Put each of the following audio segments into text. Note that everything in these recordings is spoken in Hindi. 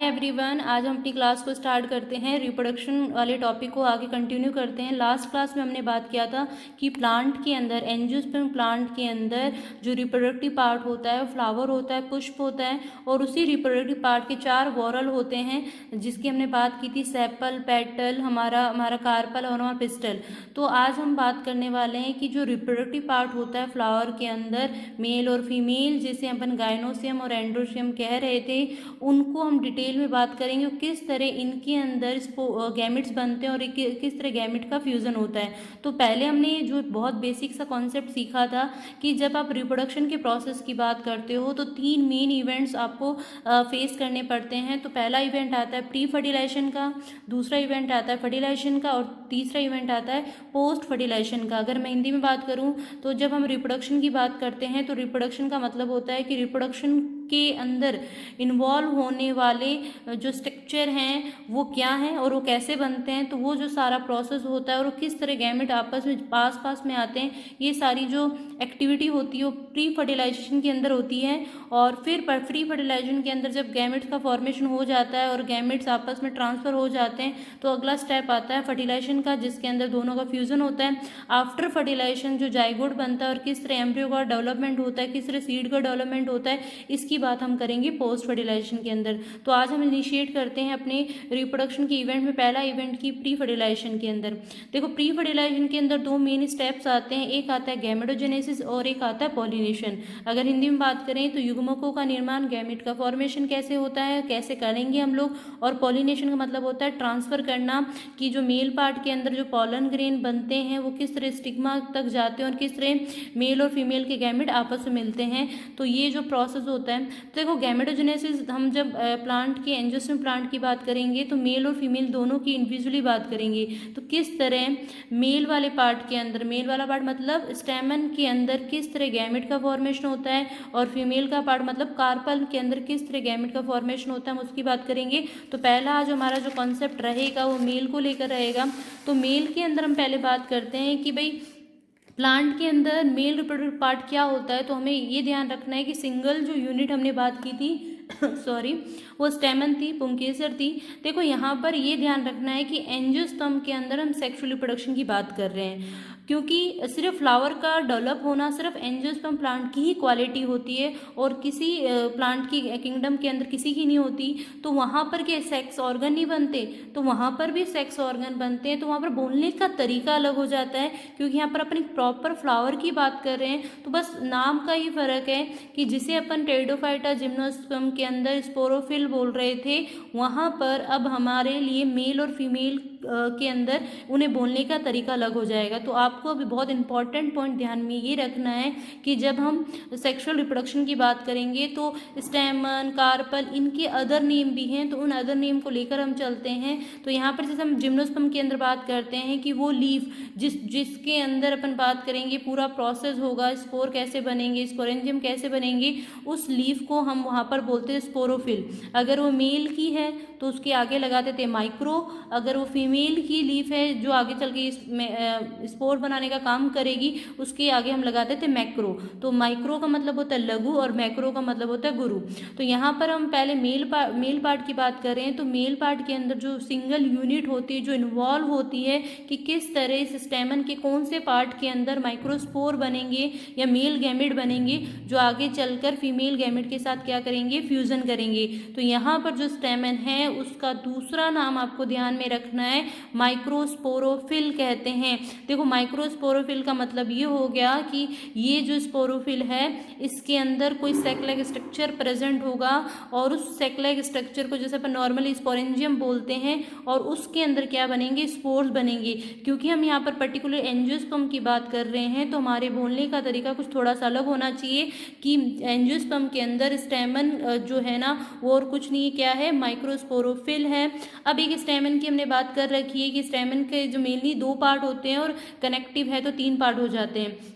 एवरीवन, आज हम अपनी क्लास को स्टार्ट करते हैं। रिप्रोडक्शन वाले टॉपिक को आगे कंटिन्यू करते हैं। लास्ट क्लास में हमने बात किया था कि प्लांट के अंदर, एंजियोस्पर्म प्लांट के अंदर जो रिप्रोडक्टिव पार्ट होता है वो फ्लावर होता है, पुष्प होता है, और उसी रिप्रोडक्टिव पार्ट के 4 वॉरल होते हैं जिसकी हमने बात की थी, सेपल, पेटल, हमारा कार्पल और हमारा पिस्टल। तो आज हम बात करने वाले हैं कि जो रिप्रोडक्टिव पार्ट होता है फ्लावर के अंदर, मेल और फीमेल, जिसे अपन गायनोसियम और एंड्रोसियम कह रहे थे, उनको हम डिटेल में बात करेंगे किस तरह इनके अंदर गैमेट्स बनते हैं और किस तरह गैमेट का फ्यूजन होता है। तो पहले हमने जो बहुत बेसिक सा कॉन्सेप्ट सीखा था कि जब आप रिप्रोडक्शन के प्रोसेस की बात करते हो तो 3 मेन इवेंट्स आपको फेस करने पड़ते हैं। तो पहला इवेंट आता है प्री फर्टिलाइजेशन का, दूसरा इवेंट आता है फर्टिलाइजेशन का, और तीसरा इवेंट आता है पोस्ट फर्टिलाइजेशन का। अगर मैं हिंदी में बात करूं तो जब हम रिप्रोडक्शन की बात करते हैं तो रिप्रोडक्शन का मतलब होता है कि रिप्रोडक्शन के अंदर इन्वॉल्व होने वाले जो स्ट्रक्चर हैं वो क्या हैं और वो कैसे बनते हैं। तो वो जो सारा प्रोसेस होता है और किस तरह गैमेट आपस में पास में आते हैं, ये सारी जो एक्टिविटी होती है वो प्री फर्टिलाइजेशन के अंदर होती है। और फिर प्री फर्टिलाइजेशन के अंदर जब गैमेट्स का फॉर्मेशन हो जाता है और गैमेट्स आपस में ट्रांसफर हो जाते हैं तो अगला स्टेप आता है फर्टिलाइजेशन का, जिसके अंदर दोनों का फ्यूजन होता है। आफ्टर फर्टिलाइजेशन जो जाइगोट बनता है और किस तरह एम्ब्रियो का डेवलपमेंट होता है, किस तरह सीड का डेवलपमेंट होता है, इसकी बात हम करेंगे पोस्ट फर्टिलाइजेशन के अंदर। तो आज हम इनिशिएट करते हैं अपने रिप्रोडक्शन के इवेंट में पहला इवेंट की प्री फर्टिलाइजेशन के अंदर। देखो, प्री फर्टिलाइजेशन के अंदर 2 मेन स्टेप्स आते हैं, एक आता है गैमेटोजेनेसिस और एक आता है पॉलिनेशन। अगर हिंदी में बात करें तो युग्मकों का निर्माण, गैमेट का फॉर्मेशन कैसे होता है, कैसे करेंगे हम लोग, और पॉलिनेशन का मतलब होता है ट्रांसफर करना, कि जो मेल पार्ट के अंदर जो पॉलन ग्रेन बनते हैं वो किस तरह स्टिग्मा तक जाते हैं और किस तरह मेल और फीमेल के गैमेट आपस में मिलते हैं। तो ये जो प्रोसेस होता है, तो देखो गैमेटोजेनेसिस हम जब प्लांट के एंजियोस्पर्म प्लांट की बात करेंगे तो मेल और फीमेल दोनों की इंडिविजुअली बात करेंगे। तो किस तरह मेल वाले पार्ट के अंदर, मेल वाला पार्ट मतलब स्टेमन के अंदर किस तरह गैमेट का फॉर्मेशन होता है, और फीमेल का पार्ट मतलब कार्पल के अंदर किस तरह गैमेट का फॉर्मेशन होता है, हम उसकी बात करेंगे। तो पहला जो हमारा जो कॉन्सेप्ट रहेगा वो मेल को लेकर रहेगा। तो मेल के अंदर हम पहले बात करते हैं कि भाई प्लांट के अंदर मेल रिप्रोडक्टिव पार्ट क्या होता है। तो हमें ये ध्यान रखना है कि सिंगल जो यूनिट हमने बात की थी सॉरी, वो स्टेमन थी, पुंकेसर थी। देखो यहाँ पर ये ध्यान रखना है कि एंजियोस्पर्म के अंदर हम सेक्सुअल रिप्रोडक्शन की बात कर रहे हैं, क्योंकि सिर्फ फ्लावर का डेवलप होना सिर्फ एंजियोस्पर्म प्लांट की ही क्वालिटी होती है और किसी प्लांट की किंगडम के अंदर किसी की नहीं होती। तो वहाँ पर क्या सेक्स ऑर्गन नहीं बनते, तो वहाँ पर भी सेक्स ऑर्गन बनते हैं। तो वहाँ पर बोलने का तरीका अलग हो जाता है, क्योंकि यहाँ पर अपन एक प्रॉपर फ्लावर की बात कर रहे हैं। तो बस नाम का ही फर्क है कि जिसे अपन टेरिडोफाइटा जिम्नोस्पर्म के अंदर स्पोरोफिल बोल रहे थे, वहाँ पर अब हमारे लिए मेल और फीमेल के अंदर उन्हें बोलने का तरीका अलग हो जाएगा। तो आपको अभी बहुत इंपॉर्टेंट पॉइंट ध्यान में ये रखना है कि जब हम सेक्सुअल रिप्रोडक्शन की बात करेंगे तो स्टेमन, कार्पल, इनके अदर नेम भी हैं, तो उन अदर नेम को लेकर हम चलते हैं। तो यहाँ पर जैसे हम जिम्नोस्पर्म के अंदर बात करते हैं कि वो लीफ जिसके अंदर अपन बात करेंगे पूरा प्रोसेस होगा, स्पोर कैसे बनेंगे, स्पोरेंजियम कैसे बनेंगे, उस लीफ को हम वहाँ पर बोलते हैं स्पोरोफिल। अगर वो मेल की है तो उसके आगे लगाते थे माइक्रो, अगर वो फीमेल की लीफ है जो आगे चल के स्पोर बनाने का काम करेगी, उसके आगे हम लगाते थे मैक्रो। तो माइक्रो का मतलब होता है लघु और मैक्रो का मतलब होता है गुरु। तो यहाँ पर हम पहले मेल पार्ट की बात कर रहे हैं। तो मेल पार्ट के अंदर जो सिंगल यूनिट होती है जो इन्वॉल्व होती है कि किस तरह इस स्टेमन के कौन से पार्ट के अंदर माइक्रोस्पोर बनेंगे या मेल गैमेट बनेंगे, जो आगे चलकर फीमेल गैमेट के साथ क्या करेंगे, फ्यूजन करेंगे। तो यहाँ पर जो स्टेमन है उसका दूसरा नाम आपको ध्यान में रखना है, माइक्रोस्पोरोफिल कहते हैं। देखो, माइक्रोस्पोरोफिल का मतलब ये हो गया कि ये जो स्पोरोफिल है इसके अंदर कोई सेक स्ट्रक्चर प्रेजेंट होगा, और उस सेक स्ट्रक्चर को जैसे अपन नॉर्मली स्पोरेंजियम बोलते हैं, और उसके अंदर क्या बनेंगे, स्पोर्स बनेंगे। क्योंकि हम यहाँ पर पर्टिकुलर एंजियोस्पर्म की बात कर रहे हैं तो हमारे बोलने का तरीका कुछ थोड़ा सा अलग होना चाहिए कि एंजियोस्पर्म के अंदर स्टेमन जो है ना वो और कुछ नहीं, क्या है, माइक्रोस्पोरोफिल है। अब एक स्टेमन की हमने बात कर रखी है कि स्टेमन के जो मेनली 2 पार्ट होते हैं और कनेक्टिव है तो 3 पार्ट हो जाते हैं।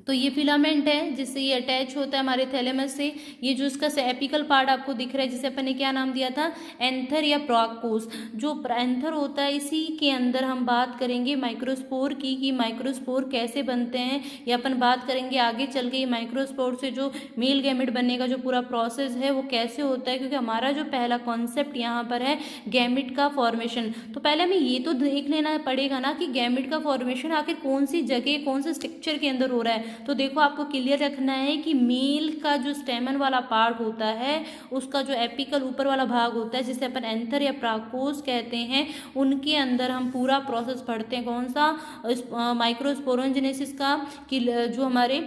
तो ये फिलामेंट है जिससे ये अटैच होता है हमारे थैलेमस से। ये जो इसका एपिकल पार्ट आपको दिख रहा है जिसे अपन ने क्या नाम दिया था, एंथर या प्रोकोस। जो एंथर होता है इसी के अंदर हम बात करेंगे माइक्रोस्पोर की, कि माइक्रोस्पोर कैसे बनते हैं, या अपन बात करेंगे आगे चल के ये माइक्रोस्पोर से जो मेल गैमेट बनने का जो पूरा प्रोसेस है वो कैसे होता है, क्योंकि हमारा जो पहला कॉन्सेप्ट यहाँ पर है गैमेट का फॉर्मेशन। तो पहले हमें ये तो देख लेना पड़ेगा ना कि गैमेट का फॉर्मेशन आखिर कौन सी जगह कौन से स्ट्रक्चर के अंदर हो रहा है। तो देखो आपको क्लियर रखना है कि मेल का जो स्टेमन वाला पार्ट होता है उसका जो एपिकल ऊपर वाला भाग होता है जिसे अपन एंथर या प्राकोस कहते हैं, उनके अंदर हम पूरा प्रोसेस पढ़ते हैं। कौन सा, माइक्रोस्पोरोजेनेसिस का, कि जो हमारे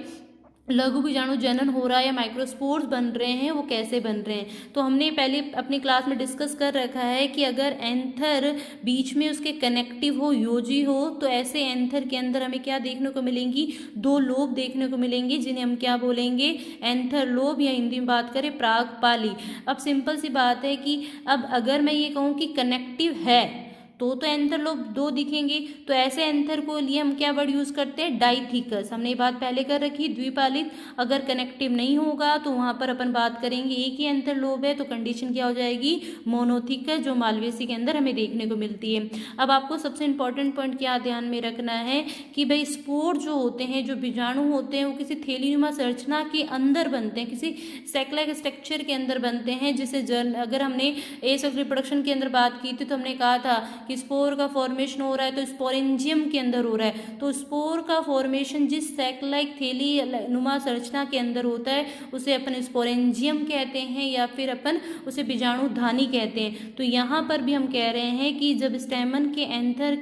लघु बीजाणु जनन हो रहा है या माइक्रोस्पोर्स बन रहे हैं वो कैसे बन रहे हैं। तो हमने पहले अपनी क्लास में डिस्कस कर रखा है कि अगर एंथर बीच में उसके कनेक्टिव हो, योजी हो, तो ऐसे एंथर के अंदर हमें क्या देखने को मिलेंगी, दो लोब देखने को मिलेंगी जिन्हें हम क्या बोलेंगे, एंथर लोब, या हिंदी में बात करें प्राग पाली। अब सिंपल सी बात है कि अब अगर मैं ये कहूँ कि कनेक्टिव है तो एंथर लोब दो दिखेंगे। तो ऐसे एंथर को लिए हम क्या वर्ड यूज करते हैं, डाइथिकस। हमने ये बात पहले कर रखी, द्विपालित। अगर कनेक्टिव नहीं होगा तो वहां पर अपन बात करेंगे एक ही एंथर लोब है, तो कंडीशन क्या हो जाएगी, मोनोथिकस, जो मालवेसी के अंदर हमें देखने को मिलती है। अब आपको सबसे इंपॉर्टेंट पॉइंट क्या ध्यान में रखना है कि भाई स्पोर जो होते हैं, जो बीजाणु होते हैं, वो किसी थैलीनुमा संरचना के अंदर बनते हैं, किसी सैक स्ट्रक्चर के अंदर बनते हैं। जिसे अगर हमने एज ऑफ रिप्रोडक्शन के अंदर बात की थी तो हमने कहा था कि स्पोर का फॉर्मेशन हो रहा है तो स्पोरेंजियम के अंदर हो रहा है। तो स्पोर का फॉर्मेशन जिस सैक लाइक थैली नुमा संरचना के अंदर होता है उसे अपन स्पोरेंजियम कहते हैं, या फिर अपन उसे बीजाणु धानी कहते हैं। तो यहाँ पर भी हम कह रहे हैं कि जब स्टेमन के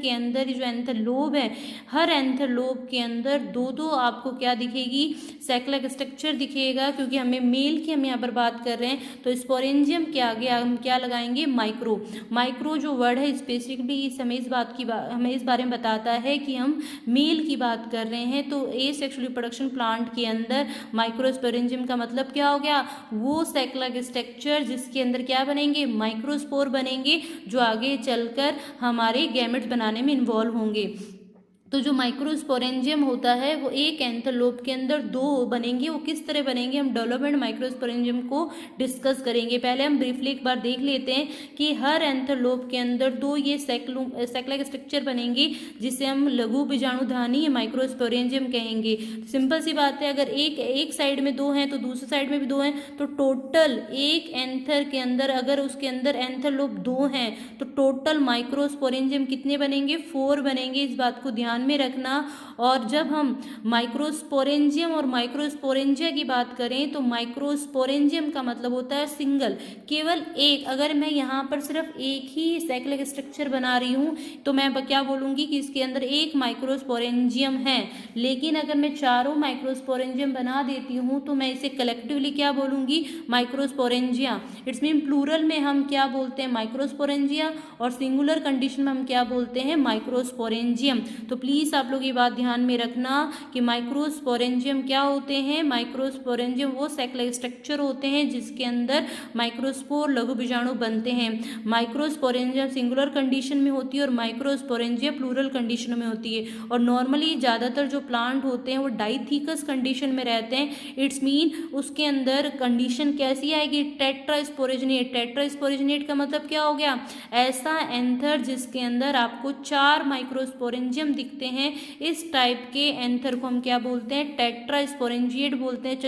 अंदर जो एंथर लोब है, हर एंथर लोब के अंदर दो दो आपको क्या दिखेगी, सैक स्ट्रक्चर दिखेगा, क्योंकि हमें मेल की हम यहाँ पर बात कर रहे हैं। तो स्पोरेंजियम के आगे हम क्या लगाएंगे, माइक्रो जो वर्ड है स्पेसिफिकली हमें इस बारे में बताता है कि हम मेल की बात कर रहे हैं। तो एसेक्सुअल रिप्रोडक्शन प्लांट के अंदर माइक्रोस्पोरेंजियम का मतलब क्या हो गया, वो सैक स्ट्रक्चर जिसके अंदर क्या बनेंगे, माइक्रोस्पोर बनेंगे, जो आगे चलकर हमारे गैमेट्स बनाने में इन्वॉल्व होंगे। तो जो माइक्रोस्पोरेंजियम होता है वो एक एंथर लोब के अंदर दो बनेंगे। वो किस तरह बनेंगे, हम डेवलपमेंट माइक्रोस्पोरेंजियम को डिस्कस करेंगे। पहले हम ब्रीफली एक बार देख लेते हैं कि हर एंथर लोब के अंदर दो ये सैक स्ट्रक्चर बनेंगे जिसे हम लघु बीजाणुधानी या माइक्रोस्पोरेंजियम कहेंगे। सिंपल सी बात है, अगर एक साइड में दो हैं तो दूसरी साइड में भी दो हैं, तो टोटल एक एंथर के अंदर अगर उसके अंदर एंथर लोब दो हैं तो टोटल माइक्रोस्पोरेंजियम कितने बनेंगे, 4 बनेंगे। इस बात को ध्यान में रखना। और जब हम माइक्रोस्पोरेंजियम और माइक्रोस्पोरेंजिया की बात करें तो माइक्रोस्पोरेंजियम का मतलब होता है सिंगल, केवल एक। अगर मैं यहाँ पर सिर्फ एक ही सैकलिक स्ट्रक्चर बना रही हूँ तो मैं क्या बोलूँगी कि इसके अंदर एक माइक्रोस्पोरेंजियम है। लेकिन अगर मैं चारों माइक्रोस्पोरेंजियम बना देती हूँ तो मैं इसे कलेक्टिवली क्या बोलूँगी, माइक्रोस्पोरेंजिया। इट्स मीन प्लूरल में हम क्या बोलते हैं, माइक्रोस्पोरेंजिया, और सिंगुलर कंडीशन में हम क्या बोलते हैं, माइक्रोस्पोरेंजियम। तो प्लीज आप लोग ये बात ध्यान में रखना कि माइक्रोस्पोरेंजियम क्या होते हैं, माइक्रोस्पोरेंजियम वो सैकलाइक स्ट्रक्चर होते हैं जिसके अंदर माइक्रोस्पोर लघु बीजाणु बनते हैं। माइक्रोस्पोरेंजियम सिंगुलर कंडीशन में होती है और माइक्रोस्पोरेंजिया प्लूरल कंडीशन में होती है। और नॉर्मली ज़्यादातर जो प्लांट होते हैं वो डाइथिकस कंडीशन में रहते हैं। इट्स मीन उसके अंदर कंडीशन कैसी आएगी, टेट्रास्पोरेजिनेट। टेट्रास्पोरेजिनेट का मतलब क्या हो गया, ऐसा एंथर जिसके अंदर आपको 4 माइक्रोस्पोरेंजियम दिखते हैं। इस टाइप के एंथर को हम क्या बोलते हैं, टेट्रास्पोरेंजिएट बोलते हैं।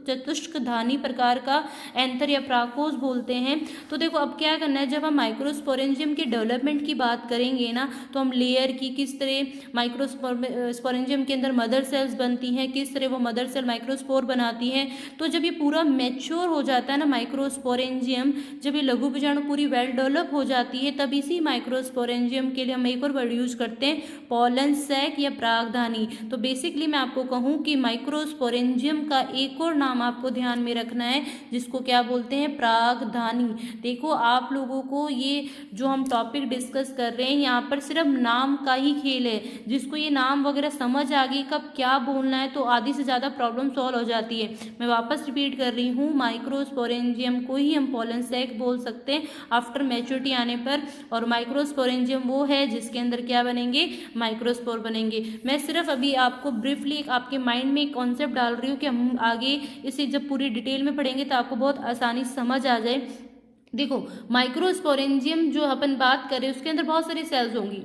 चतुष्कधानी प्रकार का एंथर या प्राकोस बोलते हैं। तो देखो अब क्या करना है, जब हम माइक्रोस्पोरेंजियम के डेवलपमेंट की बात करेंगे ना तो हम लेयर की किस तरह माइक्रोस्पोरेंजियम के अंदर मदर सेल्स बनती हैं, किस तरह वो मदर सेल माइक्रोस्पोर बनाती हैं। तो जब ये पूरा मैच्योर हो जाता है ना माइक्रोस्पोरेंजियम, जब ये लघु बीजाणु पूरी वेल डेवलप हो जाती है, तब इसी माइक्रोस्पोरेंजियम के लिए हम एक और वर्ड यूज करते हैं, पॉलन सैक या परागधानी। तो बेसिकली मैं आपको कहूँ कि माइक्रोस्पोरेंजियम का एक और नाम आपको ध्यान में रखना है जिसको क्या बोलते हैं, परागधानी। देखो आप लोगों को ये जो हम टॉपिक डिस्कस कर रहे हैं यहाँ पर सिर्फ नाम का ही खेल है। जिसको ये नाम वगैरह समझ आ गई कब क्या बोलना है तो आधी से ज़्यादा प्रॉब्लम सॉल्व हो जाती है। मैं वापस रिपीट कर रही हूँ, माइक्रोस्पोरेंजियम को ही हम पॉलन सैक बोल सकते हैं आफ्टर मैच्योरिटी आने पर। और माइक्रोस्पोरेंजियम वो है जिसके अंदर क्या बनेंगे, माइक्रोस्पोरेंजियम माइक्रोस्पोर बनेंगे। मैं सिर्फ अभी आपको ब्रीफली एक आपके माइंड में एक कॉन्सेप्ट डाल रही हूँ कि हम आगे इसे जब पूरी डिटेल में पढ़ेंगे तो आपको बहुत आसानी से समझ आ जाए। देखो, माइक्रोस्पोरेंजियम जो अपन बात करें उसके अंदर बहुत सारी सेल्स होंगी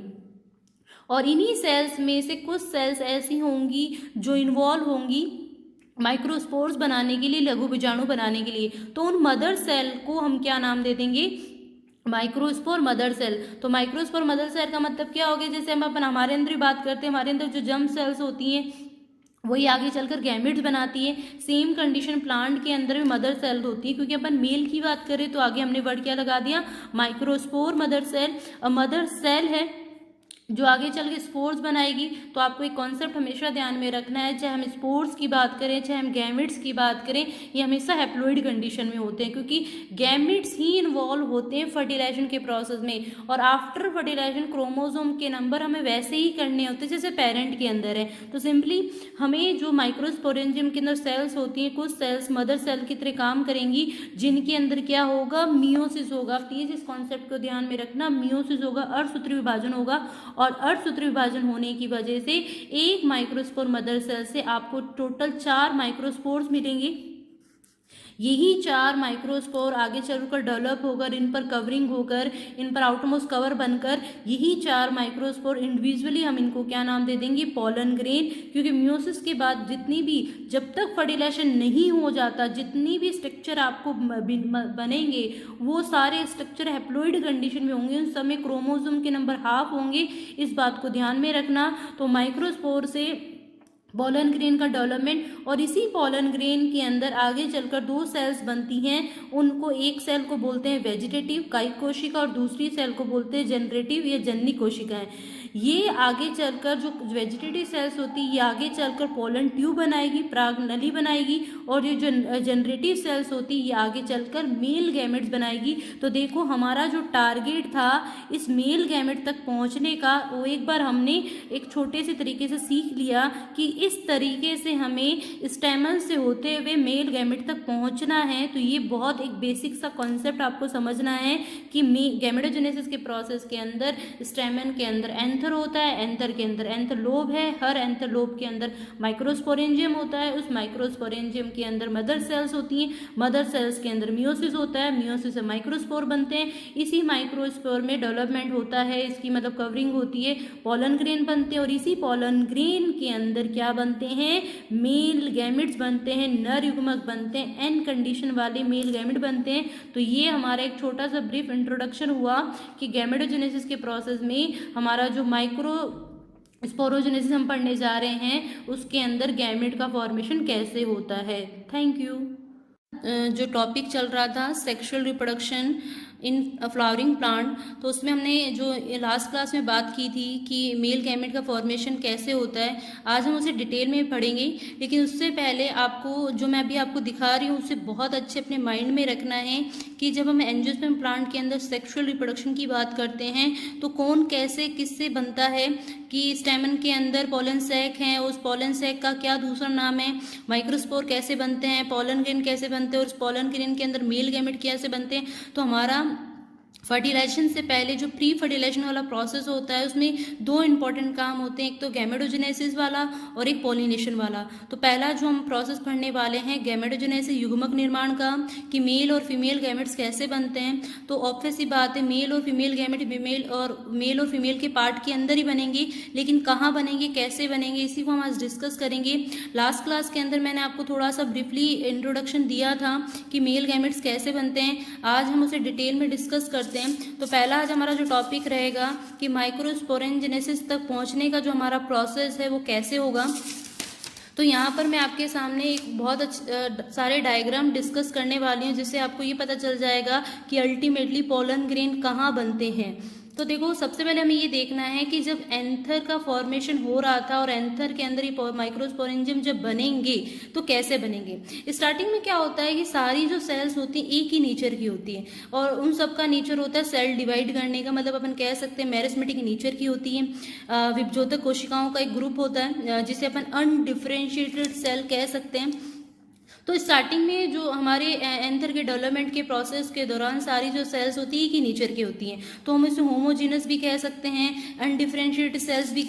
और इन्हीं सेल्स में से कुछ सेल्स ऐसी होंगी जो इन्वॉल्व होंगी माइक्रोस्पोर्स बनाने के लिए, लघु बीजाणु बनाने के लिए। तो उन मदर सेल को हम क्या नाम दे देंगे? Microspore mother cell. तो माइक्रोस्पोर मदर सेल का मतलब क्या हो गया? जैसे हम अपन हमारे अंदर ही बात करते हैं, हमारे अंदर जो जर्म सेल्स होती हैं वही आगे चलकर गैमेट्स बनाती है। सेम कंडीशन प्लांट के अंदर भी मदर सेल होती है, क्योंकि अपन मेल की बात करें तो आगे हमने वर्ड क्या लगा दिया? Microspore mother cell. Mother cell है जो आगे चल के स्पोर्स बनाएगी। तो आपको एक कॉन्सेप्ट हमेशा ध्यान में रखना है, चाहे हम स्पोर्स की बात करें चाहे हम गैमेट्स की बात करें, ये हमेशा हैप्लॉइड कंडीशन में होते हैं, क्योंकि गैमेट्स ही इन्वॉल्व होते हैं फर्टिलाइजेशन के प्रोसेस में। और आफ्टर फर्टिलाइजेशन क्रोमोसोम के नंबर हमें वैसे ही करने होते हैं जैसे पेरेंट के अंदर है। तो सिंपली हमें जो माइक्रोस्पोरेंजियम के अंदर सेल्स होती हैं, कुछ सेल्स मदर सेल की तरह काम करेंगी, जिनके अंदर क्या होगा? मियोसिस होगा। प्लीज इस कॉन्सेप्ट को ध्यान में रखना, मियोसिस होगा, अर्धसूत्री विभाजन होगा। और अर्धसूत्री विभाजन होने की वजह से एक माइक्रोस्पोर मदर सेल से आपको टोटल 4 माइक्रोस्पोर्स मिलेंगे। यही 4 माइक्रोस्पोर आगे चलकर डेवलप होकर, इन पर कवरिंग होकर, इन पर आउटरमोस्ट कवर बनकर, यही 4 माइक्रोस्पोर इंडिविजुअली हम इनको क्या नाम दे देंगे? Pollen grain. क्योंकि म्यूसिस के बाद जितनी भी, जब तक फर्टिलाइजेशन नहीं हो जाता, जितनी भी स्ट्रक्चर आपको बनेंगे वो सारे स्ट्रक्चर हैप्लॉइड कंडीशन में होंगे। उन समय क्रोमोसोम के नंबर हाफ होंगे, इस बात को ध्यान में रखना। तो माइक्रोस्पोर से पॉलन ग्रेन का डेवलपमेंट, और इसी पॉलन ग्रेन के अंदर आगे चलकर 2 सेल्स बनती हैं। उनको एक सेल को बोलते हैं वेजिटेटिव कायिक कोशिका और दूसरी सेल को बोलते हैं जनरेटिव या जननी कोशिकाएं। ये आगे चलकर जो वेजिटेटिव सेल्स होती है ये आगे चलकर पोलन ट्यूब बनाएगी, पराग नली बनाएगी, और ये जो जनरेटिव सेल्स होती है ये आगे चलकर मेल गैमेट्स बनाएगी। तो देखो हमारा जो टारगेट था इस मेल गैमेट तक पहुंचने का, वो एक बार हमने एक छोटे से तरीके से सीख लिया कि इस तरीके से हमें स्टेमन से होते हुए मेल गैमेट तक पहुंचना है। तो ये बहुत एक बेसिक सा कॉन्सेप्ट आपको समझना है कि गैमेटोजेनेसिस के प्रोसेस के अंदर स्टेमन के अंदर एंथर होता है, एंथर के अंदर एंथर लोब है, हर एंथर लोब के अंदर माइक्रोस्पोरेंजियम होता है, उस माइक्रोस्पोरेंजियम के अंदर मदर सेल्स होती हैं, मदर सेल्स के अंदर मियोसिस होता है, मियोसिस से माइक्रोस्पोर बनते हैं, इसी माइक्रोस्पोर में डेवलपमेंट होता है, इसकी मतलब कवरिंग होती है, पोलन ग्रेन बनते हैं, और इसी पोलन ग्रेन के अंदर क्या बनते हैं? मेल गैमेट्स बनते हैं, नर युग्मक बनते हैं, एन कंडीशन वाले मेल गैमेट बनते हैं। तो ये हमारा एक छोटा सा ब्रीफ इंट्रोडक्शन हुआ कि गैमेटोजेनेसिस के प्रोसेस में हमारा जो माइक्रो स्पोरोजेनेसिस हम पढ़ने जा रहे हैं उसके अंदर गैमेट का फॉर्मेशन कैसे होता है। Thank you. जो टॉपिक चल रहा था sexual reproduction in flowering plant, तो उसमें हमने जो लास्ट क्लास में बात की थी कि मेल गैमेट का फॉर्मेशन कैसे होता है, आज हम उसे डिटेल में पढ़ेंगे। लेकिन उससे पहले आपको जो मैं अभी आपको दिखा रही हूँ उसे बहुत अच्छे अपने माइंड में रखना है कि जब हम एंजियोस्पर्म प्लांट के अंदर सेक्सुअल रिप्रोडक्शन की बात करते हैं तो कौन कैसे किससे बनता है, कि स्टेमन के अंदर पोलन सैक है, उस पोलन सैक का क्या दूसरा नाम है, माइक्रोस्पोर कैसे बनते हैं, पोलन ग्रेन कैसे बनते हैं, और उस पोलन ग्रेन के अंदर मेल गैमेट कैसे बनते हैं। तो हमारा फर्टिलाइजेशन से पहले जो प्री फर्टिलाइजेशन वाला प्रोसेस होता है उसमें 2 इंपॉर्टेंट काम होते हैं, एक तो गैमेटोजेनेसिस वाला और एक पॉलिनेशन वाला। तो पहला जो हम प्रोसेस पढ़ने वाले हैं गैमेटोजेनेसिस युग्मक निर्माण का, कि मेल और फीमेल गैमेट्स कैसे बनते हैं। तो ऑब्वियस सी बात है मेल और फीमेल गैमेट मेल और फीमेल के पार्ट के अंदर ही बनेंगे, लेकिन कहाँ बनेंगे, कैसे बनेंगे, इसी को हम आज डिस्कस करेंगे। लास्ट क्लास के अंदर मैंने आपको थोड़ा सा ब्रीफली इंट्रोडक्शन दिया था कि मेल गैमेट्स कैसे बनते हैं, आज हम उसे डिटेल में डिस्कस करते हैं। तो पहला आज हमारा जो टॉपिक रहेगा कि माइक्रोस्पोरेंजेनेसिस तक पहुंचने का जो हमारा प्रोसेस है वो कैसे होगा। तो यहाँ पर मैं आपके सामने एक बहुत सारे डायग्राम डिस्कस करने वाली हूँ, जिससे आपको ये पता चल जाएगा कि अल्टीमेटली पोलन ग्रेन कहाँ बनते हैं। तो देखो सबसे पहले हमें ये देखना है कि जब एंथर का फॉर्मेशन हो रहा था और एंथर के अंदर ये माइक्रोस्पोरेंजियम जब बनेंगे तो कैसे बनेंगे। स्टार्टिंग में क्या होता है कि सारी जो सेल्स होती हैं एक ही नेचर की होती हैं, और उन सब का नेचर होता है सेल डिवाइड करने का, मतलब अपन कह सकते हैं मेरिस्मेटिक नेचर की होती है। विभजोतक कोशिकाओं का एक ग्रुप होता है जिसे अपन अनडिफरेंशिएटेड सेल कह सकते हैं। तो स्टार्टिंग में जो हमारे एंथर के डेवलपमेंट के प्रोसेस के दौरान सारी जो सेल्स होती है कि नेचर की होती हैं, तो हम इसे होमोजीनस भी कह सकते हैं, अनडिफरेंशिएटेड सेल्स भी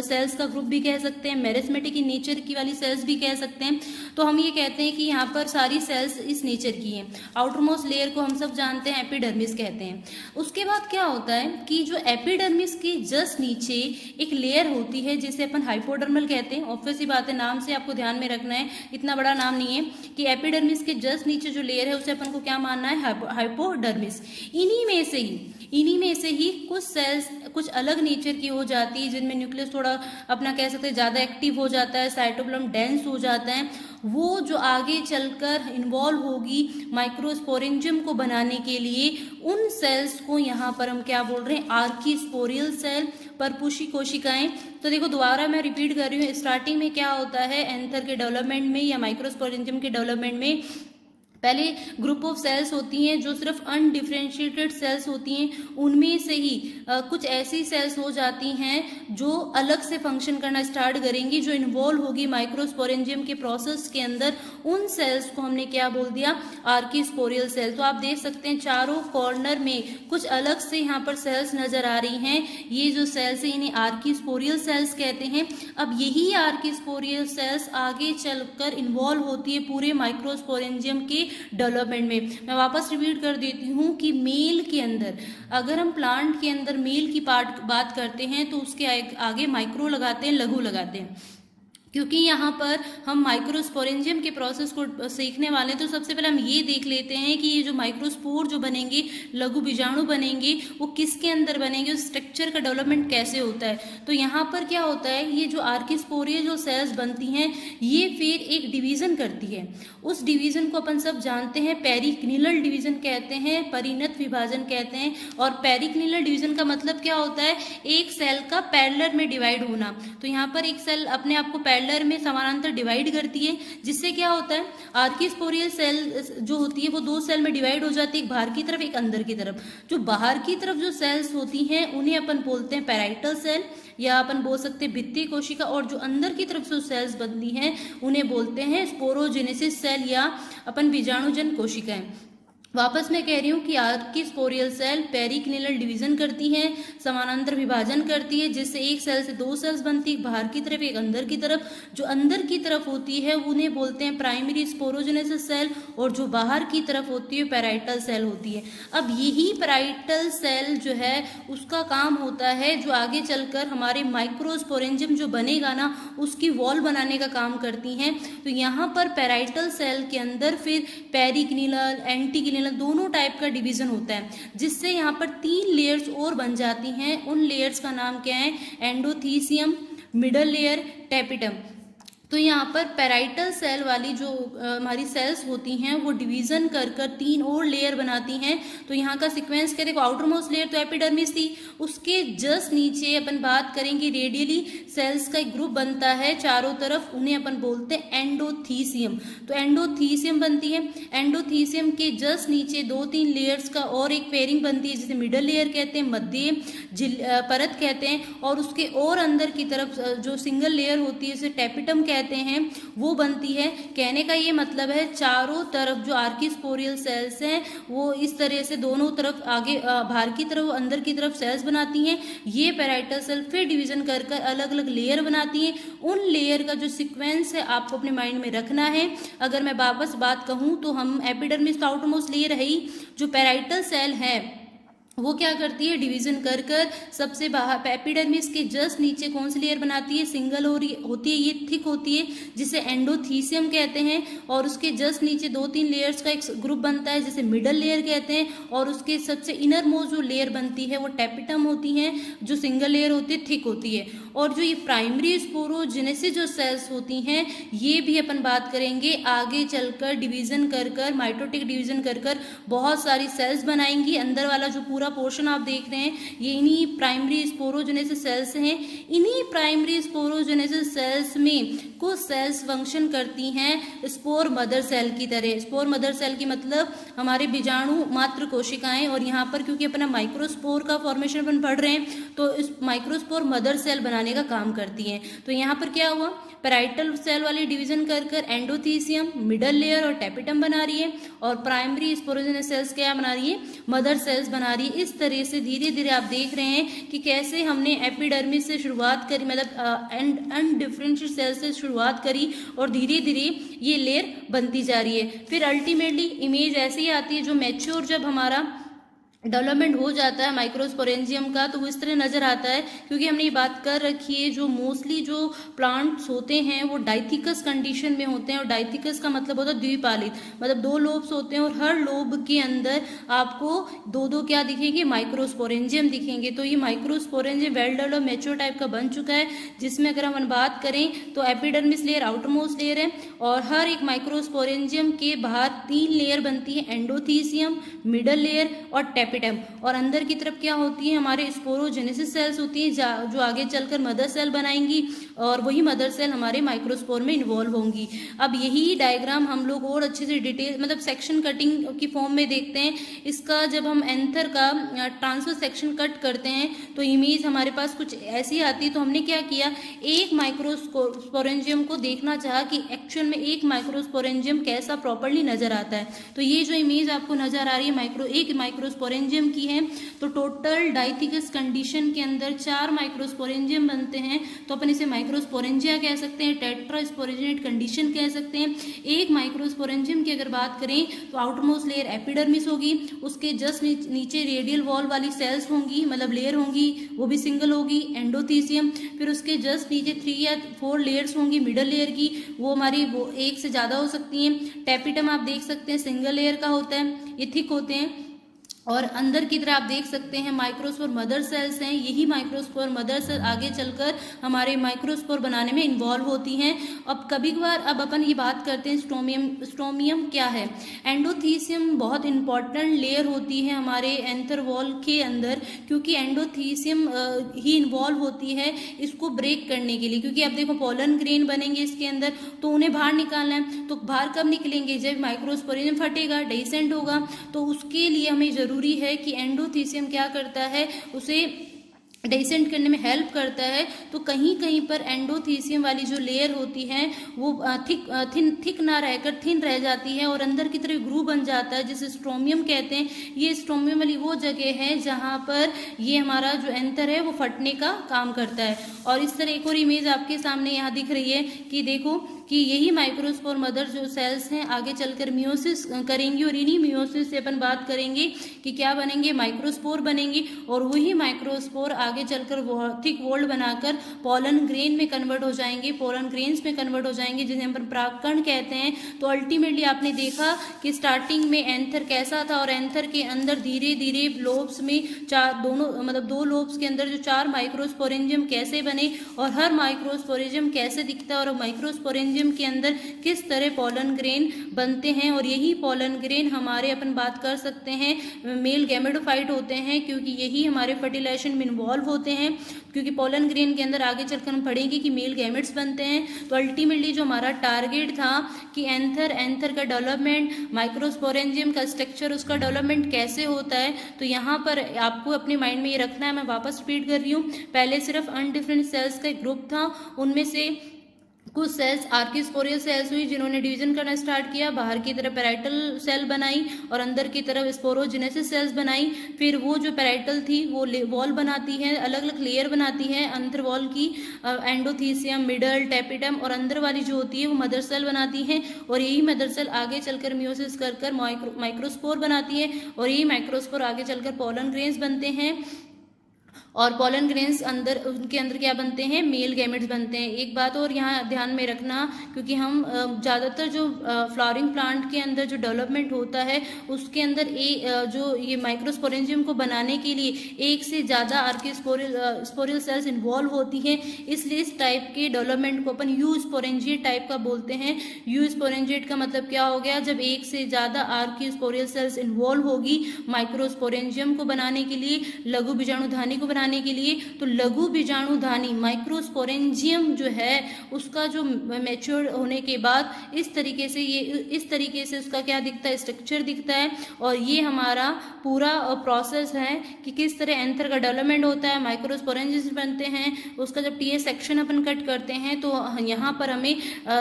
सेल्स का ग्रुप भी कह सकते हैं, मेरिस्मेटिक इन नेचर की वाली सेल्स भी कह सकते हैं। तो हम ये कहते हैं कि यहाँ पर सारी सेल्स इस नेचर की हैं। आउटरमोस्ट लेयर को हम सब जानते हैं एपिडर्मिस कहते हैं। उसके बाद क्या होता है कि जो एपिडर्मिस के जस्ट नीचे एक लेयर होती है जिसे अपन हाइपोडर्मल कहते हैं। ऑब्वियस सी बात है, नाम से आपको ध्यान में रखना है, इतना बड़ा नाम नहीं है, कि एपिडर्मिस के जस्ट नीचे जो लेयर है उसे अपन को क्या मानना है, हाइपोडर्मिस। इन्हीं में से ही कुछ सेल्स कुछ अलग नेचर की हो जाती है, जिनमें न्यूक्लियस थोड़ा अपना कह सकते हैं ज़्यादा एक्टिव हो जाता है, साइटोप्लाज्म डेंस हो जाता है। वो जो आगे चलकर इन्वॉल्व होगी माइक्रोस्पोरेंजियम को बनाने के लिए, उन सेल्स को यहाँ पर हम क्या बोल रहे हैं, आर्कीस्पोरियल सेल, परपुशी कोशिकाएं। तो देखो दोबारा मैं रिपीट कर रही हूँ, स्टार्टिंग में क्या होता है एंथर के डेवलपमेंट में या माइक्रोस्पोरेंजियम के डेवलपमेंट में, पहले ग्रुप ऑफ सेल्स होती हैं जो सिर्फ अनडिफरेंशिएटेड सेल्स होती हैं। उनमें से ही कुछ ऐसी सेल्स हो जाती हैं जो अलग से फंक्शन करना स्टार्ट करेंगी, जो इन्वॉल्व होगी माइक्रोस्पोरेंजियम के प्रोसेस के अंदर। उन सेल्स को हमने क्या बोल दिया, आर्कीस्पोरियल सेल। तो आप देख सकते हैं चारों कॉर्नर में कुछ अलग से यहाँ पर सेल्स नजर आ रही हैं। ये जो सेल्स है इन्हें आर्कीस्पोरियल सेल्स कहते हैं। अब यही आर्कीस्पोरियल सेल्स आगे चलकर इन्वॉल्व होती है पूरे माइक्रोस्पोरेंजियम के डेवलपमेंट में। मैं वापस रिपीट कर देती हूँ कि मेल के अंदर, अगर हम प्लांट के अंदर मेल की बात करते हैं तो उसके आगे माइक्रो लगाते हैं, लघु लगाते हैं, क्योंकि यहाँ पर हम माइक्रोस्पोरेंजियम के प्रोसेस को सीखने वाले हैं। तो सबसे पहले हम ये देख लेते हैं कि ये जो माइक्रोस्पोर जो बनेंगे, लघु बीजाणु बनेंगे, वो किसके अंदर बनेंगे, उस स्ट्रक्चर का डेवलपमेंट कैसे होता है। तो यहाँ पर क्या होता है, ये जो आर्कीस्पोरिया जो सेल्स बनती हैं, ये फिर एक डिवीजन करती है। उस डिवीजन को अपन सब जानते हैं पेरिक्लिनल डिवीजन कहते हैं, परिणत विभाजन कहते हैं। और पेरिक्लिनल डिवीजन का मतलब क्या होता है, एक सेल का पैरेलल में डिवाइड होना। तो यहाँ पर एक सेल अपने आप को पैरेलल में समानांतर डिवाइड करती है, जिससे क्या होता है, आर्कीस्पोरियल सेल जो होती है वो दो सेल में डिवाइड हो जाती है, एक बाहर की तरफ एक अंदर की तरफ। जो बाहर की तरफ जो सेल्स होती हैं उन्हें अपन बोलते हैं पैराइटल सेल, या अपन बोल सकते हैं भित्ति कोशिका। और जो अंदर की तरफ जो सेल्स बनती हैं उन्हें बोलते हैं स्पोरोजेनेसिस सेल या अपन बीजाणुजन कोशिकाएं। वापस मैं कह रही हूँ कि आर्कीस्पोरियल सेल पेरिक्लिनल डिवीजन करती है, समानांतर विभाजन करती है, जिससे एक सेल से दो सेल्स बनती है, बाहर की तरफ एक अंदर की तरफ। जो अंदर की तरफ होती है उन्हें बोलते हैं प्राइमरी स्पोरोजेनेसिस सेल, और जो बाहर की तरफ होती है पैराइटल सेल होती है। अब यही पैराइटल सेल जो है उसका काम होता है जो आगे चलकर हमारे माइक्रोस्पोरेंजियम जो बनेगा ना, उसकी वॉल बनाने का काम करती हैं। तो यहाँ पर पैराइटल सेल के अंदर फिर पेरिक्लिनल, एंटीक्लिनल दोनों टाइप का डिवीजन होता है, जिससे यहाँ पर 3 लेयर्स और बन जाती हैं। उन लेयर्स का नाम क्या है, एंडोथीसियम, मिडल लेयर, टेपिटम। तो यहाँ पर पैराइटल सेल वाली जो हमारी सेल्स होती हैं वो डिवीजन कर 3 और लेयर बनाती हैं। तो यहाँ का सीक्वेंस क्या, देखो आउटरमोस्ट लेयर तो एपिडर्मिस थी, उसके जस्ट नीचे अपन बात करेंगे रेडियली सेल्स का एक ग्रुप बनता है चारों तरफ, उन्हें अपन बोलते हैं एंडोथीसियम। तो एंडोथीसियम बनती है, एंडोथीसियम के जस्ट नीचे 2-3 लेयर्स का और एक पेयरिंग बनती है जिसे मिडल लेयर कहते हैं, मध्य परत कहते हैं। और उसके और अंदर की तरफ जो सिंगल लेयर होती है उसे टेपिटम कहते हैं, वो बनती है। कहने का ये मतलब है चारों तरफ जो आर्कीस्पोरियल सेल्स हैं वो इस तरह से दोनों तरफ आगे बाहर की तरफ अंदर की तरफ सेल्स बनाती हैं। ये पैराइटल सेल फिर डिवीजन कर अलग अलग लेयर बनाती हैं। उन लेयर का जो सीक्वेंस है आपको अपने माइंड में रखना है। अगर मैं वापस बात कहूँ तो हम एपिडर्मिस आउटरमोस्ट लेयर है ही, जो पैराइटल सेल है वो क्या करती है, डिवीजन कर सबसे बाहर एपिडर्मिस के जस्ट नीचे कौन सी लेयर बनाती है, सिंगल होती है, ये थिक होती है जिसे एंडोथीसियम कहते हैं। और उसके जस्ट नीचे 2-3 लेयर्स का एक ग्रुप बनता है जिसे मिडल लेयर कहते हैं। और उसके सबसे इनर मोस्ट जो लेयर बनती है वो टेपिटम होती है, जो सिंगल लेयर होती है, थिक होती है। और जो ये प्राइमरी स्पोरोजेनेसिस जो सेल्स होती हैं ये भी अपन बात करेंगे आगे चलकर डिवीजन कर माइटोटिक डिवीजन कर बहुत सारी सेल्स बनाएंगी। अंदर वाला जो पूरा पूरा पोर्शन आप देख रहे हैं, ये इन्हीं प्राइमरी स्पोरोजेनेसिस सेल्स हैं। इन्हीं प्राइमरी स्पोरोजेनेसिस सेल्स में कुछ सेल्स फंक्शन करती हैं स्पोर मदर सेल की तरह। स्पोर मदर सेल की मतलब हमारे बीजाणु मात्र कोशिकाएं, और यहाँ पर क्योंकि अपना माइक्रोस्पोर का फॉर्मेशन अपन पढ़ रहे हैं तो इस माइक्रोस्पोर मदर सेल बनाने का काम करती हैं। तो यहाँ पर क्या हुआ, पैराइटल सेल वाली डिवीजन कर कर एंडोथीसियम, मिडल लेयर और टेपिटम बना रही है, और प्राइमरी स्पोरोजेनस सेल्स क्या बना रही है, मदर सेल्स बना रही है। इस तरह से धीरे धीरे आप देख रहे हैं कि कैसे हमने एपिडर्मिस से शुरुआत करी, मतलब अनडिफरेंशिएटेड सेल से शुरुआत करी और धीरे धीरे ये लेयर बनती जा रही है। फिर अल्टीमेटली इमेज ऐसी ही आती है जो मैच्योर जब हमारा डेवलपमेंट हो जाता है माइक्रोस्पोरेंजियम का, तो वो इस तरह नजर आता है। क्योंकि हमने ये बात कर रखी है जो मोस्टली जो प्लांट्स होते हैं वो डाइथिकस कंडीशन में होते हैं, और डाइथिकस का मतलब होता है द्विपालित, मतलब 2 लोब्स होते हैं और हर लोब के अंदर आपको 2-2 क्या दिखेंगे, माइक्रोस्पोरेंजियम दिखेंगे। तो ये microsporangium well developed mature type का बन चुका है, जिसमें अगर हम बात करें तो epidermis layer outer most layer है, और हर एक माइक्रोस्पोरेंजियम के बाहर 3 लेयर बनती है, एंडोथीसियम, मिडल लेयर और टेपिटम। और अंदर की तरफ क्या होती है, हमारे स्पोरोजेनेसिस सेल्स होती हैं जो आगे चलकर मदर सेल बनाएंगी, और वही मदर सेल हमारे माइक्रोस्पोर में इन्वॉल्व होंगी। अब यही डायग्राम हम लोग और अच्छे से डिटेल मतलब सेक्शन कटिंग की फॉर्म में देखते हैं। इसका जब हम एंथर का ट्रांसफर सेक्शन कट करते हैं तो इमेज हमारे पास कुछ ऐसी आती है। तो हमने क्या किया, एक माइक्रोस्पोरेंजियम को देखना चाहा कि एक्चुअल में एक माइक्रोस्पोरेंजियम कैसा प्रॉपर्ली नजर आता है। तो ये जो इमेज आपको नजर आ रही है एक माइक्रोस्पोरेंजियम की है। तो टोटल डाइथिकस कंडीशन के अंदर 4 माइक्रोस्पोरेंजियम बनते हैं, तो अपन इसे माइक्रोस्पोरेंजिया कह सकते हैं, टेट्रास्पोरेंजिएट कंडीशन कह सकते हैं। एक माइक्रोस्पोरेंजियम की अगर बात करें तो आउटरमोस्ट लेयर एपिडर्मिस होगी, उसके जस्ट नीचे रेडियल वॉल वाली सेल्स होंगी, मतलब लेयर होंगी, वो भी सिंगल होगी, एंडोथीसियम। फिर उसके जस्ट नीचे 3 या 4 लेयर्स होंगी मिडल लेयर की, वो हमारी वो एक से ज़्यादा हो सकती हैं। टेपिटम आप देख सकते हैं सिंगल लेयर का होता है, ये थिक होते हैं। और अंदर की तरह आप देख सकते हैं माइक्रोस्पोर मदर सेल्स हैं। यही माइक्रोस्पोर मदर सेल आगे चलकर हमारे माइक्रोस्पोर बनाने में इन्वॉल्व होती हैं। अब कभी कभार अब अपन ये बात करते हैं स्ट्रोमियम। स्ट्रोमियम क्या है, एंडोथीसियम बहुत इंपॉर्टेंट लेयर होती है हमारे एंथर वॉल के अंदर, क्योंकि एंडोथीसियम ही इन्वॉल्व होती है इसको ब्रेक करने के लिए। क्योंकि अब देखो पोलन ग्रेन बनेंगे इसके अंदर, तो उन्हें बाहर निकालना है, तो बाहर कब निकलेंगे, जब माइक्रोस्पोरेंजियम फटेगा, डेसेंट होगा, तो उसके लिए हमें जरूरी है कि एंडोथीसियम क्या करता है, उसे डेसेंट करने में हेल्प करता है। तो कहीं कहीं पर एंडोथीसियम वाली जो लेयर होती है वो थिक ना रहकर थिन रह जाती है और अंदर की तरफ ग्रूव बन जाता है, जिसे स्ट्रोमियम कहते हैं। ये स्ट्रोमियम वाली वो जगह है जहाँ पर ये हमारा जो एंथर है वो फटने का काम करता है। और इस तरह एक और इमेज आपके सामने यहाँ दिख रही है कि देखो कि यही माइक्रोस्पोर मदर जो सेल्स हैं आगे चलकर मियोसिस करेंगी, और इन्हीं मियोसिस से अपन बात करेंगे कि क्या बनेंगे, माइक्रोस्पोर बनेंगे। और वही माइक्रोस्पोर आगे चलकर थिक वॉल्ड बनाकर पोलन ग्रेन में कन्वर्ट हो जाएंगे, पोलन ग्रेन्स में कन्वर्ट हो जाएंगे, जिन्हें अपन परागकण कहते हैं। तो अल्टीमेटली आपने देखा कि स्टार्टिंग में एंथर कैसा था, और एंथर के अंदर धीरे धीरे लोब्स में 2 लोब्स के अंदर जो 4 माइक्रोस्पोरेंजियम कैसे बने, और हर माइक्रोस्पोरेंजियम कैसे दिखता है, और माइक्रोस्पोरेंजियम के अंदर किस तरह पोलन ग्रेन बनते हैं। और यही पोलन ग्रेन हमारे अपन बात कर सकते हैं मेल गैमेटोफाइट होते हैं, क्योंकि यही हमारे फर्टिलाइजेशन में इन्वॉल्व होते हैं। क्योंकि पोलन ग्रेन के अंदर आगे चलकर हम पढ़ेंगे कि मेल गैमेट्स बनते हैं। तो अल्टीमेटली जो हमारा टारगेट था कि एंथर का डेवलपमेंट, माइक्रोस्पोरेंजियम का स्ट्रक्चर, उसका डेवलपमेंट कैसे होता है, तो यहाँ पर आपको अपने माइंड में ये रखना है। मैं वापस रिपीट कर रही हूँ, पहले सिर्फ अनडिफरेंट सेल्स का एक ग्रुप था, उनमें से कुछ सेल्स आर्किस्पोरियल सेल्स हुई जिन्होंने डिवीजन करना स्टार्ट किया, बाहर की तरफ पैराइटल सेल बनाई और अंदर की तरफ स्पोरोजेनेसिस सेल्स बनाई। फिर वो जो पैराइटल थी वो वॉल बनाती है, अलग अलग लेयर बनाती है अंदर वॉल की, एंडोथीसियम, मिडल, टेपिटम, और अंदर वाली जो होती है वो मदर सेल बनाती है। और यही मदर सेल आगे चलकर मियोसिस कर माइक्रोस्पोर बनाती है, और यही माइक्रोस्पोर आगे चलकर पोलन ग्रेन्स बनते हैं। और पोलन ग्रेन्स अंदर उनके अंदर क्या बनते हैं, मेल गैमेट्स बनते हैं। एक बात और यहाँ ध्यान में रखना, क्योंकि हम ज़्यादातर जो फ्लावरिंग प्लांट के अंदर जो डेवलपमेंट होता है उसके अंदर जो ये माइक्रोस्पोरेंजियम को बनाने के लिए एक से ज़्यादा आर्किस्पोरियल सेल्स इन्वॉल्व होती हैं, इसलिए इस टाइप के डेवलपमेंट को अपन यू स्पोरेंजिएट टाइप का बोलते हैं। यू स्पोरेंजिएट का मतलब क्या हो गया, जब एक से ज़्यादा आर्किस्पोरियल सेल्स इन्वॉल्व होगी माइक्रोस्पोरेंजियम को बनाने के लिए, लघु बीजाणुधानी को बनाने के लिए, तो लघु बीजाणुधानी माइक्रोस्पोरेंजियम जो है उसका जो मैच्योर होने के बाद इस तरीके से उसका क्या दिखता है, स्ट्रक्चर दिखता है। और ये हमारा पूरा प्रोसेस है कि किस तरह एंथर का डेवलपमेंट होता है, माइक्रोस्पोरेंजियम बनते हैं। उसका जब टीएस सेक्शन अपन कट करते हैं तो यहाँ पर हमें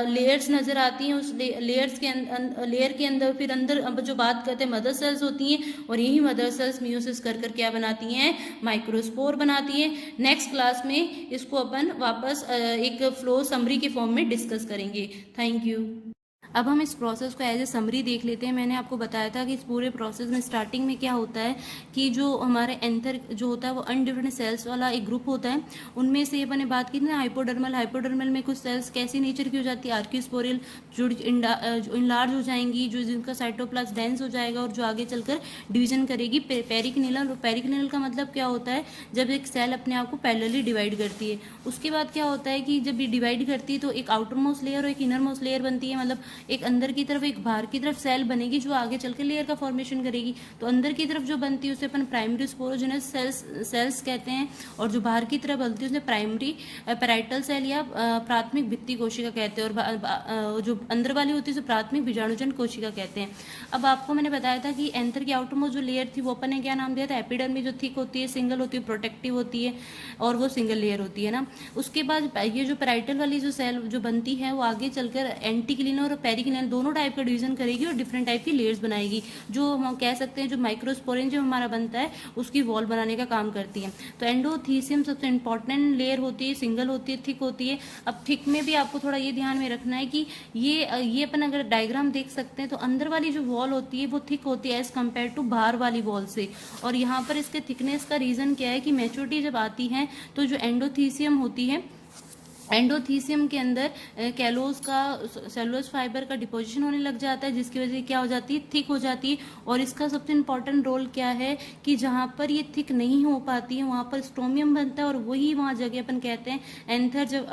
लेयर्स नजर आती हैं। उस लेयर के अंदर फिर अंदर अब जो बात करते हैं मदर सेल्स होती हैं, और यही मदर सेल्स मियोसिस कर क्या बनाती हैं, माइक्रोस्पोर बनाती है। नेक्स्ट क्लास में इसको अपन वापस एक फ्लो समरी के फॉर्म में डिस्कस करेंगे। Thank you. अब हम इस प्रोसेस को एज ए समरी देख लेते हैं। मैंने आपको बताया था कि इस पूरे प्रोसेस में स्टार्टिंग में क्या होता है कि जो हमारे एंथर जो होता है वो अनडिफरेंट सेल्स वाला एक ग्रुप होता है। उनमें से अपन ने बात की थी ना हाइपोडर्मल में कुछ सेल्स कैसी नेचर की हो जाती है, आर्किस्पोरियल, जो इनलार्ज हो जाएंगी, जो जिनका साइटोप्लाज्म डेंस हो जाएगा और जो आगे चलकर डिवीजन करेगी। पेरिक्लिनल का मतलब क्या होता है, जब एक सेल अपने आप को पैरेलली डिवाइड करती है। उसके बाद क्या होता है कि जब ये डिवाइड करती है तो एक आउटर मोस्ट लेयर और एक इनर मोस्ट लेयर बनती है, मतलब एक अंदर की तरफ एक बाहर की तरफ सेल बनेगी जो आगे चलकर लेयर का फॉर्मेशन करेगी। तो अंदर की तरफ जो बनती है उसे अपन प्राइमरी स्पोरोजेनस सेल्स कहते हैं, और जो बाहर की तरफ बनती है उसे प्राइमरी पैराइटल सेल या प्राथमिक भित्ति कोशिका कहते हैं, और जो अंदर वाली होती है उसे प्राथमिक बीजाणुजन कोशिका कहते हैं। अब आपको मैंने बताया था कि एंथर की आउटरमोस्ट जो लेयर थी वो अपन ने क्या नाम दिया था, एपिडर्मी, जो थिक होती है, सिंगल होती है, प्रोटेक्टिव होती है, और वो सिंगल लेयर होती है ना। उसके बाद ये जो पैराइटल वाली जो सेल जो बनती है वो आगे चलकर एंटीक्लिनल और पेरिक्लिनल दोनों टाइप का डिवीजन करेगी और डिफरेंट टाइप की लेयर्स बनाएगी, जो हम कह सकते हैं जो माइक्रोस्पोरेंजियम हमारा बनता है उसकी वॉल बनाने का काम करती है। तो एंडोथीसियम सबसे इंपॉर्टेंट लेयर होती है, सिंगल होती है, थिक होती है। अब थिक में भी आपको थोड़ा ये ध्यान में रखना है कि ये अपन अगर डायग्राम देख सकते हैं तो अंदर वाली जो वॉल होती है वो थिक होती है एज कम्पेयर टू बाहर वाली वॉल से। और यहाँ पर इसके थिकनेस का रीजन क्या है कि मैच्योरिटी जब आती है तो जो एंडोथीसियम होती है, एंडोथीसियम के अंदर कैलोज का सेलुलोज फाइबर का डिपोजिशन होने लग जाता है, जिसकी वजह से क्या हो जाती है, थिक हो जाती है। और इसका सबसे इंपॉर्टेंट रोल क्या है कि जहाँ पर ये थिक नहीं हो पाती है वहाँ पर स्ट्रोमियम बनता है, और वही वहाँ जगह अपन कहते हैं एंथर जब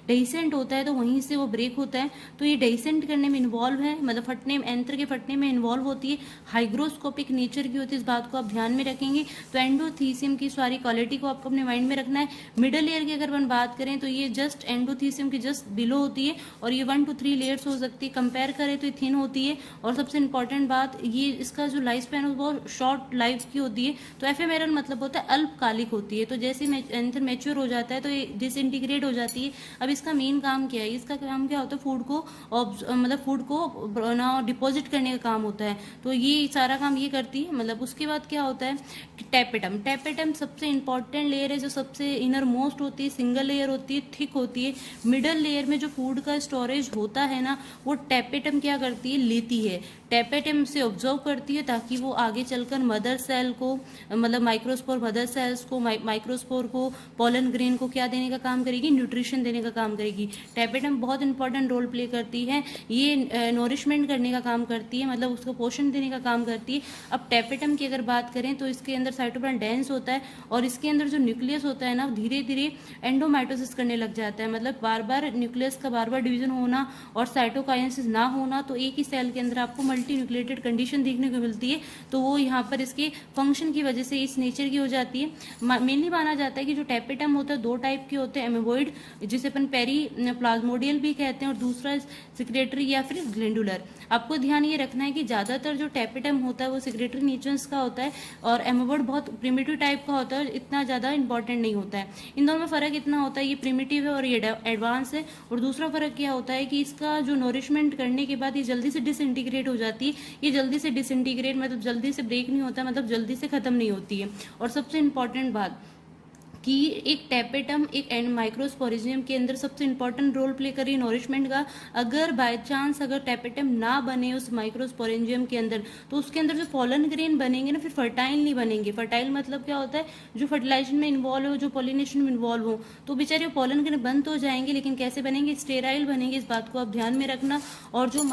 डेहिसेंट होता है तो वहीं से वो ब्रेक होता है। तो ये डेहिसेंट करने में इन्वॉल्व है, मतलब फटने एंथर के फटने में इन्वॉल्व होती है, हाइग्रोस्कोपिक नेचर की होती है, इस बात को आप ध्यान में रखेंगे। तो एंडोथीसियम की सारी क्वालिटी को आपको अपने माइंड में रखना है। मिडल लेयर की अगर अपन बात करें तो ये जस्ट एंडोथीसियम के जस्ट बिलो होती है, और ये 1 to 3 लेयर्स हो सकती है। कंपेयर करें तो ये थिन होती है, और सबसे इंपॉर्टेंट बात ये इसका जो लाइफ स्पैन है वो शॉर्ट लाइफ की होती है। तो एफेमेरल मतलब होता है अल्पकालिक होती है। तो जैसे एंथर मैच्योर हो जाता है तो ये डिसइंटीग्रेट हो जाती है। अब इसका मेन काम क्या है, इसका काम क्या होता है, फूड को ना डिपॉजिट करने का काम होता है। तो ये सारा काम ये करती है। मतलब उसके बाद क्या होता है, टेपेटम सबसे इंपॉर्टेंट लेयर है, जो सबसे इनर मोस्ट होती है, सिंगल लेयर होती है, थिक होती है। मिडल लेयर में जो फूड का स्टोरेज होता है ना, वो टेपेटम क्या करती है, लेती है, टेपेटम से ऑब्जर्व करती है, ताकि वो आगे चलकर मदर सेल को, मतलब माइक्रोस्पोर मदर सेल्स को, माइक्रोस्पोर को, पोलन ग्रेन को क्या देने का काम करेगी, न्यूट्रिशन देने का काम करेगी। टेपेटम बहुत इंपॉर्टेंट रोल प्ले करती है, ये नोरिशमेंट करने का काम करती है, मतलब उसको पोषण देने का काम करती है। अब टेपेटम की अगर बात करें तो इसके अंदर साइटोप्लाज्म डेंस होता है, और इसके अंदर जो न्यूक्लियस होता है ना, धीरे धीरे एंडोमाइटोसिस करने लग जाता है, मतलब बार बार न्यूक्लियस का बार बार डिवीजन होना और साइटोकाइनेसिस ना होना। तो एक ही सेल के अंदर आपको मल्टी न्यूक्लिएटेड कंडीशन देखने को मिलती है। तो वो यहाँ पर इसके फंक्शन की वजह से इस नेचर की हो जाती है। मेनली माना जाता है कि जो टेपेटम होता है 2 टाइप के होते हैं, एमेबोइड जिसे अपन पेरी प्लाज्मोडियल भी कहते हैं, और दूसरा सिक्रेटरी या फिर ग्लैंडुलर। आपको ध्यान ये रखना है कि ज़्यादातर जो टेपेटम होता है वो सिक्रेटरी नेचर्स का होता है, और एमेबोइड बहुत प्रिमिटिव टाइप का होता है, इतना ज़्यादा इंपॉर्टेंट नहीं होता है। इन दोनों में फ़र्क इतना होता है, ये प्रिमिटिव है और ये एडवांस है। और दूसरा फ़र्क क्या होता है कि इसका जो नोरिशमेंट करने के बाद ये जल्दी से डिसइंटीग्रेट हो जाती है। ये जल्दी से डिसइंटीग्रेट मतलब जल्दी से ब्रेक नहीं होता, मतलब जल्दी से ख़त्म नहीं होती है। और सबसे इंपॉर्टेंट बात कि एक टैपेटम एक एंड माइक्रोस्पोरेंजियम के अंदर सबसे इंपॉर्टेंट रोल प्ले कर रही है नॉरिशमेंट का। अगर बाय चांस अगर टैपेटम ना बने उस माइक्रोस्पोरेंजियम के अंदर, तो उसके अंदर जो पॉलन ग्रेन बनेंगे ना, फिर फर्टाइल नहीं बनेंगे। फर्टाइल मतलब क्या होता है, जो फर्टिलाइजेशन में इन्वॉल्व हो, जो पॉलिनेशन में इन्वॉल्व हो, तो बेचारे पॉलन ग्रेन बंद तो हो जाएंगे, लेकिन कैसे बनेंगे, स्टेराइल बनेंगे। इस बात को आप ध्यान में रखना। और जो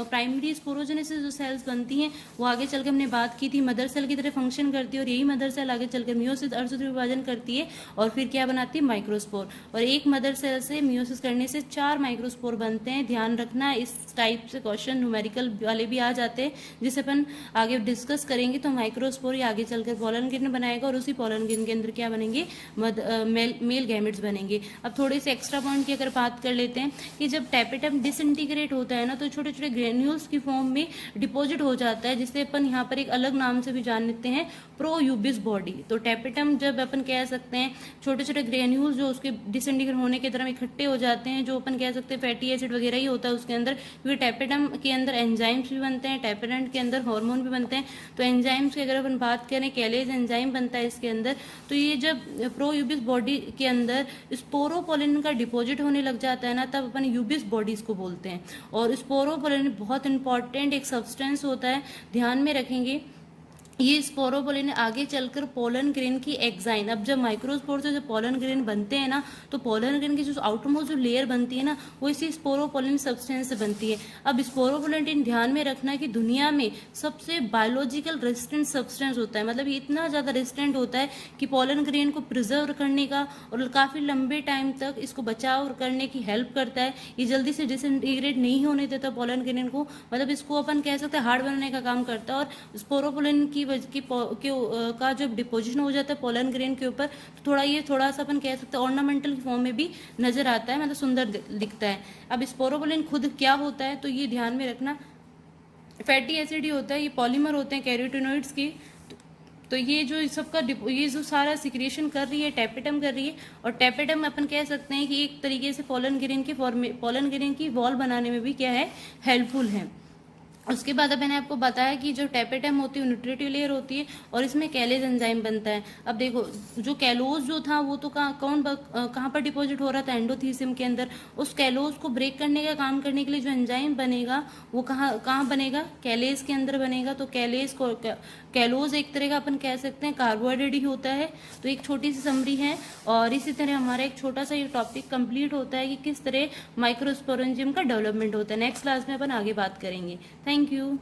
प्राइमरी स्पोरोजेनेसिस जो सेल्स बनती हैं, वो आगे चलकर हमने बात की थी मदर सेल की तरह फंक्शन करती है, और यही मदर सेल आगे चलकर मियोसिस अर्धसूत्रीय विभाजन करती है और फिर क्या बनाती है, माइक्रोस्पोर। और एक मदर सेल से मियोसिस करने से 4 माइक्रोस्पोर बनते हैं। ध्यान रखना, इस टाइप से क्वेश्चन न्यूमेरिकल वाले भी आ जाते हैं, जिसे अपन आगे डिस्कस करेंगे। तो माइक्रोस्पोर ही आगे चलकर पॉलन ग्रेन बनाएगा, और उसी पॉलन ग्रेन के अंदर क्या बनेंगे, मेल गैमेट्स बनेंगे। अब थोड़े से एक्स्ट्रा पॉइंट की अगर बात कर लेते हैं कि जब टैपेटम डिसइंटीग्रेट होता है ना, तो छोटे छोटे ग्रेन्यूल्स की फॉर्म में डिपॉजिट हो जाता है, जिसे अपन यहाँ पर एक अलग नाम से भी जान लेते हैं, प्रोयूबिस बॉडी। तो टैपेटम जब अपन कह सकते हैं छोटे छोटे ग्रेन्यूल्स जो उसके डिसइंटीग्रेट होने की तरह इकट्ठे हो जाते हैं, जो अपन कह सकते हैं फैटी एसिड वगैरह ही होता है उसके अंदर, क्योंकि टैपेटम के अंदर एंजाइम्स भी बनते हैं, टैपेटेंट के अंदर हार्मोन भी बनते हैं। तो एंजाइम्स की अगर अपन बात करें, कैलेज एंजाइम बनता है इसके अंदर। तो ये जब प्रोयूबिस बॉडी के अंदर स्पोरोपोलिन का डिपॉजिट होने लग जाता है ना, तब अपन यूबिस बॉडीज को बोलते हैं। और स्पोरोपोलिन बहुत इंपॉर्टेंट एक सब्सटेंस होता है, ध्यान में रखेंगे। ये स्पोरोपोलिन आगे चलकर पोलन ग्रेन की एक्साइन, अब जब माइक्रोस्पोर से जब पोलन ग्रेन बनते हैं ना, तो पोलन ग्रेन की जो आउटरमोस्ट जो लेयर बनती है ना, वो इसी स्पोरोपोलिन सब्सटेंस से बनती है। अब स्पोरोपोलिन ध्यान में रखना कि दुनिया में सबसे बायोलॉजिकल रेजिस्टेंट सब्सटेंस होता है, मतलब ये इतना ज़्यादा रेजिस्टेंट होता है कि पोलन ग्रेन को प्रिजर्व करने का और काफ़ी लंबे टाइम तक इसको बचाव करने की हेल्प करता है। ये जल्दी से डिसइंटीग्रेट नहीं होने देता पोलन ग्रेन को, मतलब इसको अपन कह सकते हैं हार्ड बनाने का काम करता है। और स्पोरोपोलिन का जब डिपोजिशन हो जाता है पोलन ग्रेन के ऊपर, तो थोड़ा सा अपन कह सकते हैं ऑर्नामेंटल फॉर्म में भी नजर आता है, मतलब सुंदर दिखता है। अब स्पोरोपोलिन खुद क्या होता है, तो ये ध्यान में रखना, फैटी एसिड ही होता है, ये पॉलीमर होते हैं कैरोटीनोइड्स के। तो ये जो सबका ये जो सारा सिक्रेशन कर रही है टैपेटम कर रही है, और टैपेटम अपन कह सकते हैं कि एक तरीके से पोलन ग्रेन की वॉल बनाने में भी क्या है, हेल्पफुल है। उसके बाद अब मैंने आपको बताया कि जो टैपेटम होती है न्यूट्रिटिव लेयर होती है, और इसमें कैलेज एंजाइम बनता है। अब देखो, जो कैलोज जो था वो तो कहाँ पर डिपॉजिट हो रहा था, एंडोथीसियम के अंदर। उस कैलोज को ब्रेक करने का काम करने के लिए जो एंजाइम बनेगा, वो कहाँ बनेगा, कैलेज के अंदर बनेगा। तो कैलोज एक तरह का अपन कह सकते हैं कार्बोहाइड्रेट ही होता है। तो एक छोटी सी समरी है, और इसी तरह हमारा एक छोटा सा ये टॉपिक कंप्लीट होता है कि किस तरह माइक्रोस्पोरेंजियम का डेवलपमेंट होता है। नेक्स्ट क्लास में अपन आगे बात करेंगे। Thank you.